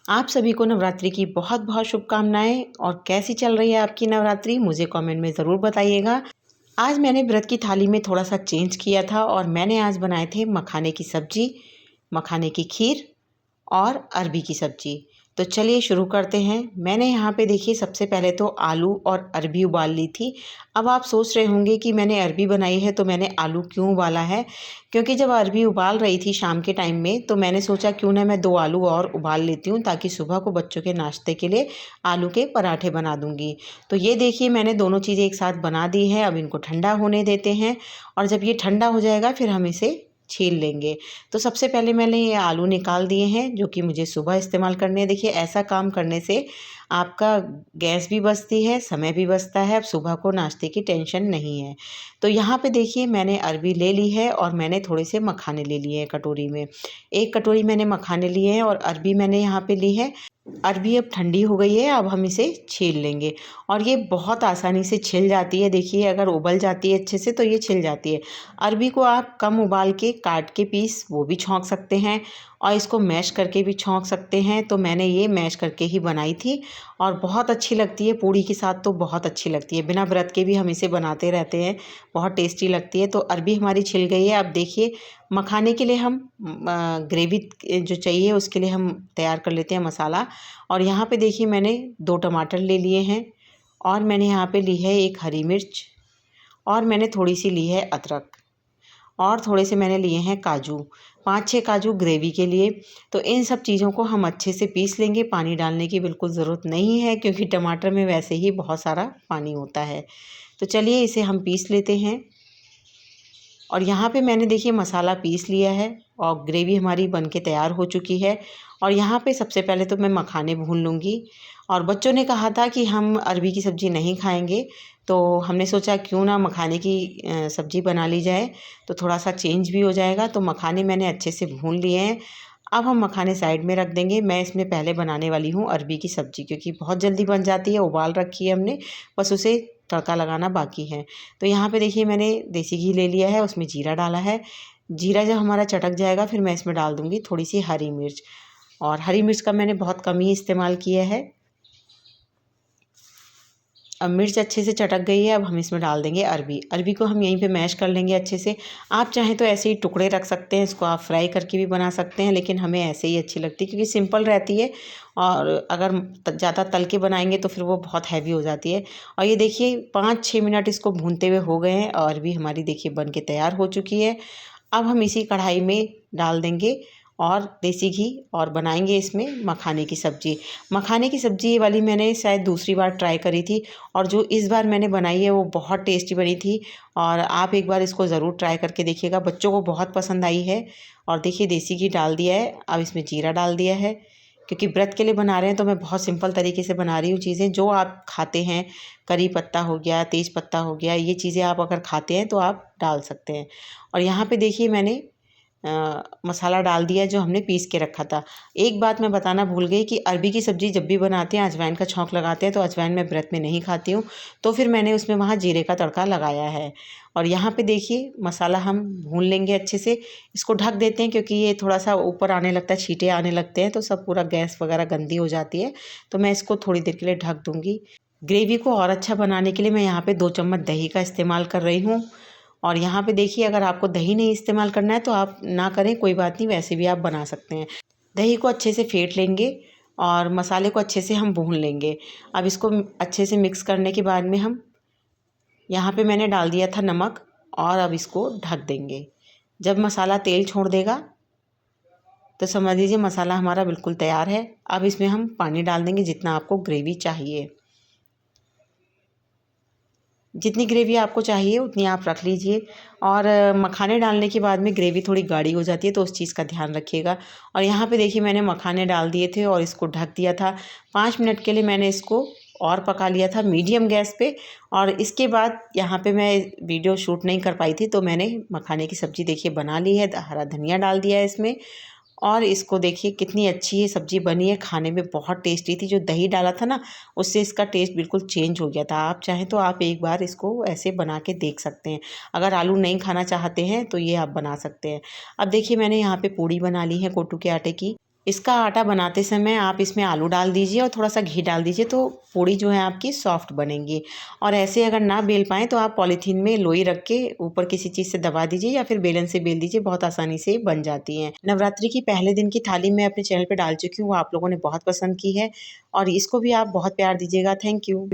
आप सभी को नवरात्रि की बहुत बहुत शुभकामनाएं। और कैसी चल रही है आपकी नवरात्रि, मुझे कमेंट में ज़रूर बताइएगा। आज मैंने व्रत की थाली में थोड़ा सा चेंज किया था और मैंने आज बनाए थे मखाने की सब्जी, मखाने की खीर और अरबी की सब्जी। तो चलिए शुरू करते हैं। मैंने यहाँ पे देखिए सबसे पहले तो आलू और अरबी उबाल ली थी। अब आप सोच रहे होंगे कि मैंने अरबी बनाई है तो मैंने आलू क्यों उबाला है। क्योंकि जब अरबी उबाल रही थी शाम के टाइम में तो मैंने सोचा क्यों ना मैं 2 आलू और उबाल लेती हूँ, ताकि सुबह को बच्चों के नाश्ते के लिए आलू के पराठे बना दूँगी। तो ये देखिए मैंने दोनों चीज़ें एक साथ बना दी हैं। अब इनको ठंडा होने देते हैं और जब ये ठंडा हो जाएगा फिर हम इसे छील लेंगे। तो सबसे पहले मैंने ये आलू निकाल दिए हैं जो कि मुझे सुबह इस्तेमाल करने हैं। देखिए ऐसा काम करने से आपका गैस भी बचती है, समय भी बचता है, अब सुबह को नाश्ते की टेंशन नहीं है। तो यहाँ पे देखिए मैंने अरबी ले ली है और मैंने थोड़े से मखाने ले लिए हैं कटोरी में। 1 कटोरी मैंने मखाने लिए हैं और अरबी मैंने यहाँ पे ली है। अरबी अब ठंडी हो गई है, अब हम इसे छील लेंगे और ये बहुत आसानी से छिल जाती है। देखिए अगर उबल जाती है अच्छे से तो ये छिल जाती है। अरबी को आप कम उबाल के काट के पीस वो भी छौंक सकते हैं और इसको मैश करके भी छौंक सकते हैं। तो मैंने ये मैश करके ही बनाई थी और बहुत अच्छी लगती है पूड़ी के साथ, तो बहुत अच्छी लगती है। बिना व्रत के भी हम इसे बनाते रहते हैं, बहुत टेस्टी लगती है। तो अरबी हमारी छिल गई है। अब देखिए मखाने के लिए हम ग्रेवी जो चाहिए उसके लिए हम तैयार कर लेते हैं मसाला। और यहाँ पे देखिए मैंने 2 टमाटर ले लिए हैं और मैंने यहाँ पे ली है 1 हरी मिर्च और मैंने थोड़ी सी ली है अदरक और थोड़े से मैंने लिए हैं काजू, 5-6 काजू ग्रेवी के लिए। तो इन सब चीज़ों को हम अच्छे से पीस लेंगे। पानी डालने की बिल्कुल ज़रूरत नहीं है क्योंकि टमाटर में वैसे ही बहुत सारा पानी होता है। तो चलिए इसे हम पीस लेते हैं। और यहाँ पे मैंने देखिए मसाला पीस लिया है और ग्रेवी हमारी बनके तैयार हो चुकी है। और यहाँ पे सबसे पहले तो मैं मखाने भून लूँगी। और बच्चों ने कहा था कि हम अरबी की सब्ज़ी नहीं खाएंगे, तो हमने सोचा क्यों ना मखाने की सब्ज़ी बना ली जाए, तो थोड़ा सा चेंज भी हो जाएगा। तो मखाने मैंने अच्छे से भून लिए हैं। अब हम मखाने साइड में रख देंगे। मैं इसमें पहले बनाने वाली हूँ अरबी की सब्ज़ी, क्योंकि बहुत जल्दी बन जाती है, उबाल रखी है हमने, बस उसे तड़का लगाना बाकी है। तो यहाँ पे देखिए मैंने देसी घी ले लिया है, उसमें जीरा डाला है। जीरा जब हमारा चटक जाएगा फिर मैं इसमें डाल दूँगी थोड़ी सी हरी मिर्च। और हरी मिर्च का मैंने बहुत कम ही इस्तेमाल किया है। अब मिर्च अच्छे से चटक गई है, अब हम इसमें डाल देंगे अरबी। अरबी को हम यहीं पे मैश कर लेंगे अच्छे से। आप चाहें तो ऐसे ही टुकड़े रख सकते हैं, इसको आप फ्राई करके भी बना सकते हैं, लेकिन हमें ऐसे ही अच्छी लगती है क्योंकि सिंपल रहती है। और अगर ज़्यादा तल के बनाएंगे तो फिर वो बहुत हैवी हो जाती है। और ये देखिए 5-6 मिनट इसको भूनते हुए हो गए हैं और अरबी हमारी देखिए बन के तैयार हो चुकी है। अब हम इसी कढ़ाई में डाल देंगे और देसी घी और बनाएंगे इसमें मखाने की सब्ज़ी। मखाने की सब्ज़ी ये वाली मैंने शायद दूसरी बार ट्राई करी थी और जो इस बार मैंने बनाई है वो बहुत टेस्टी बनी थी। और आप एक बार इसको ज़रूर ट्राई करके देखिएगा, बच्चों को बहुत पसंद आई है। और देखिए देसी घी डाल दिया है, अब इसमें जीरा डाल दिया है। क्योंकि व्रत के लिए बना रहे हैं तो मैं बहुत सिंपल तरीके से बना रही हूँ चीज़ें। जो आप खाते हैं, करी पत्ता हो गया, तेज पत्ता हो गया, ये चीज़ें आप अगर खाते हैं तो आप डाल सकते हैं। और यहाँ पे देखिए मैंने मसाला डाल दिया जो हमने पीस के रखा था। एक बात मैं बताना भूल गई कि अरबी की सब्ज़ी जब भी बनाते हैं अजवाइन का छौंक लगाते हैं, तो अजवाइन मैं व्रत में नहीं खाती हूँ, तो फिर मैंने उसमें वहाँ जीरे का तड़का लगाया है। और यहाँ पे देखिए मसाला हम भून लेंगे अच्छे से। इसको ढक देते हैं क्योंकि ये थोड़ा सा ऊपर आने लगता है, छींटे आने लगते हैं तो सब पूरा गैस वगैरह गंदी हो जाती है। तो मैं इसको थोड़ी देर के लिए ढक दूँगी। ग्रेवी को और अच्छा बनाने के लिए मैं यहाँ पे 2 चम्मच दही का इस्तेमाल कर रही हूँ। और यहाँ पे देखिए अगर आपको दही नहीं इस्तेमाल करना है तो आप ना करें, कोई बात नहीं, वैसे भी आप बना सकते हैं। दही को अच्छे से फेंट लेंगे और मसाले को अच्छे से हम भून लेंगे। अब इसको अच्छे से मिक्स करने के बाद में हम यहाँ पे मैंने डाल दिया था नमक और अब इसको ढक देंगे। जब मसाला तेल छोड़ देगा तो समझ लीजिए मसाला हमारा बिल्कुल तैयार है। अब इसमें हम पानी डाल देंगे जितना आपको ग्रेवी चाहिए। जितनी ग्रेवी आपको चाहिए उतनी आप रख लीजिए। और मखाने डालने के बाद में ग्रेवी थोड़ी गाढ़ी हो जाती है तो उस चीज़ का ध्यान रखिएगा। और यहाँ पे देखिए मैंने मखाने डाल दिए थे और इसको ढक दिया था। 5 मिनट के लिए मैंने इसको और पका लिया था मीडियम गैस पे। और इसके बाद यहाँ पे मैं वीडियो शूट नहीं कर पाई थी तो मैंने मखाने की सब्ज़ी देखिए बना ली है। हरा धनिया डाल दिया है इसमें और इसको देखिए कितनी अच्छी ये सब्ज़ी बनी है, खाने में बहुत टेस्टी थी। जो दही डाला था ना उससे इसका टेस्ट बिल्कुल चेंज हो गया था। आप चाहें तो आप एक बार इसको ऐसे बना के देख सकते हैं। अगर आलू नहीं खाना चाहते हैं तो ये आप बना सकते हैं। अब देखिए मैंने यहाँ पे पूड़ी बना ली है कोटू के आटे की। इसका आटा बनाते समय आप इसमें आलू डाल दीजिए और थोड़ा सा घी डाल दीजिए, तो पूड़ी जो है आपकी सॉफ्ट बनेंगी। और ऐसे अगर ना बेल पाएँ तो आप पॉलीथीन में लोई रख के ऊपर किसी चीज़ से दबा दीजिए या फिर बेलन से बेल दीजिए, बहुत आसानी से बन जाती हैं। नवरात्रि की पहले दिन की थाली मैं अपने चैनल पे डाल चुकी हूँ, वो आप लोगों ने बहुत पसंद की है और इसको भी आप बहुत प्यार दीजिएगा। Thank you.